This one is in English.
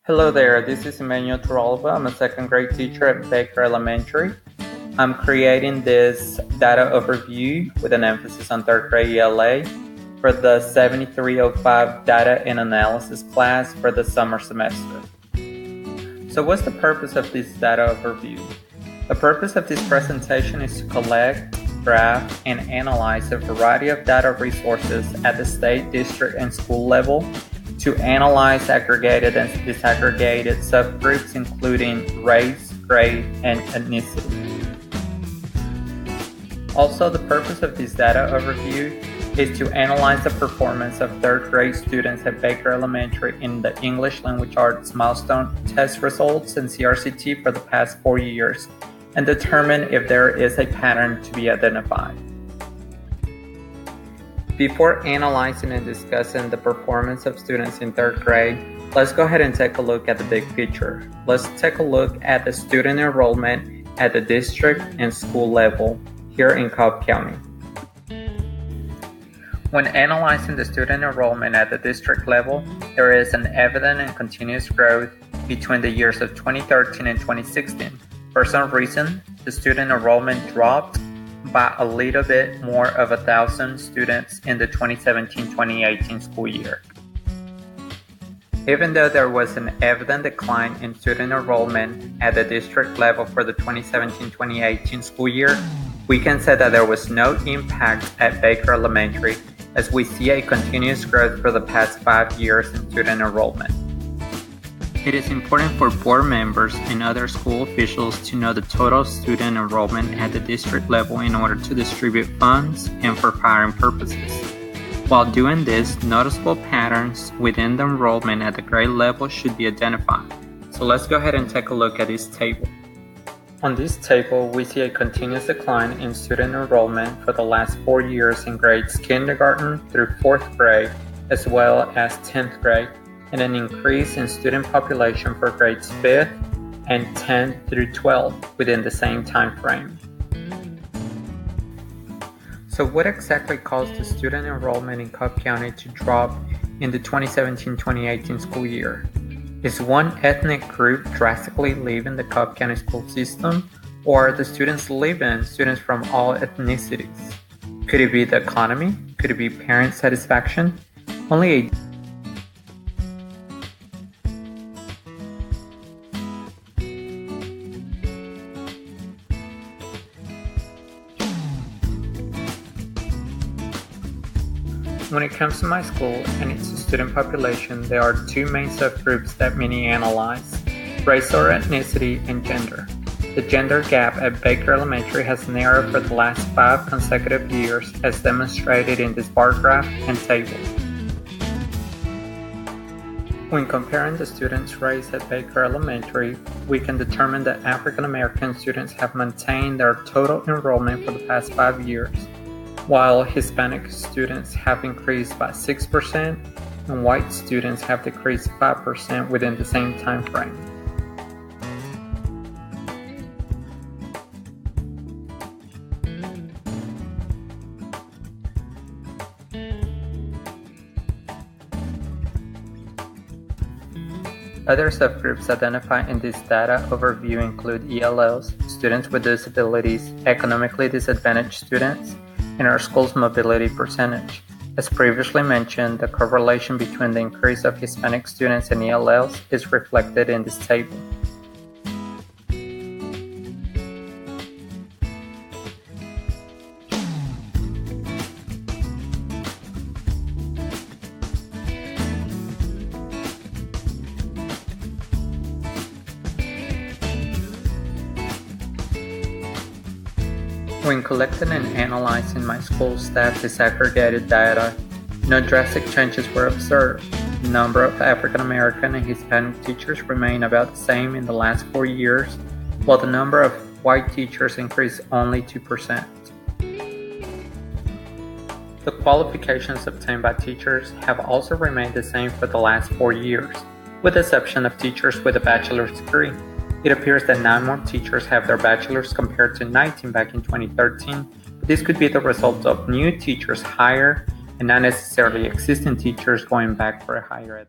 Hello there, this is Emmanuel Turalva. I'm a second grade teacher at Baker Elementary. I'm creating this data overview with an emphasis on third grade ELA for the 7305 Data and Analysis class for the summer semester. So what's the purpose of this data overview? The purpose of this presentation is to collect, graph, and analyze a variety of data resources at the state, district, and school level to analyze aggregated and disaggregated subgroups including race, grade, and ethnicity. Also, the purpose of this data overview is to analyze the performance of third grade students at Baker Elementary in the English Language Arts Milestone Test results and CRCT for the past 4 years and determine if there is a pattern to be identified. Before analyzing and discussing the performance of students in third grade, let's go ahead and take a look at the big picture. Let's take a look at the student enrollment at the district and school level here in Cobb County. When analyzing the student enrollment at the district level, there is an evident and continuous growth between the years of 2013 and 2016. For some reason, the student enrollment dropped by a little bit more of 1,000 students in the 2017-2018 school year. Even though there was an evident decline in student enrollment at the district level for the 2017-2018 school year, we can say that there was no impact at Baker Elementary as we see a continuous growth for the past 5 years in student enrollment. It is important for board members and other school officials to know the total student enrollment at the district level in order to distribute funds and for hiring purposes. While doing this, noticeable patterns within the enrollment at the grade level should be identified. So let's go ahead and take a look at this table. On this table, we see a continuous decline in student enrollment for the last 4 years in grades kindergarten through 4th grade, as well as 10th grade, and an increase in student population for grades 5th and 10th through 12th within the same time frame. So what exactly caused the student enrollment in Cobb County to drop in the 2017-2018 school year? Is one ethnic group drastically leaving the Cobb County school system, or are the students leaving students from all ethnicities? Could it be the economy? Could it be parent satisfaction? When it comes to my school and its student population, there are two main subgroups that many analyze: race or ethnicity and gender. The gender gap at Baker Elementary has narrowed for the last 5 consecutive years as demonstrated in this bar graph and table. When comparing the students' race at Baker Elementary, we can determine that African American students have maintained their total enrollment for the past 5 years, while Hispanic students have increased by 6% and white students have decreased 5% within the same time frame. Other subgroups identified in this data overview include ELLs, students with disabilities, economically disadvantaged students, and our school's mobility percentage. As previously mentioned, the correlation between the increase of Hispanic students and ELLs is reflected in this table. When collecting and analyzing my school staff disaggregated data, no drastic changes were observed. The number of African American and Hispanic teachers remained about the same in the last 4 years, while the number of white teachers increased only 2%. The qualifications obtained by teachers have also remained the same for the last 4 years, with the exception of teachers with a bachelor's degree. It appears that 9 more teachers have their bachelor's compared to 19 back in 2013, but this could be the result of new teachers hired and not necessarily existing teachers going back for a higher ed.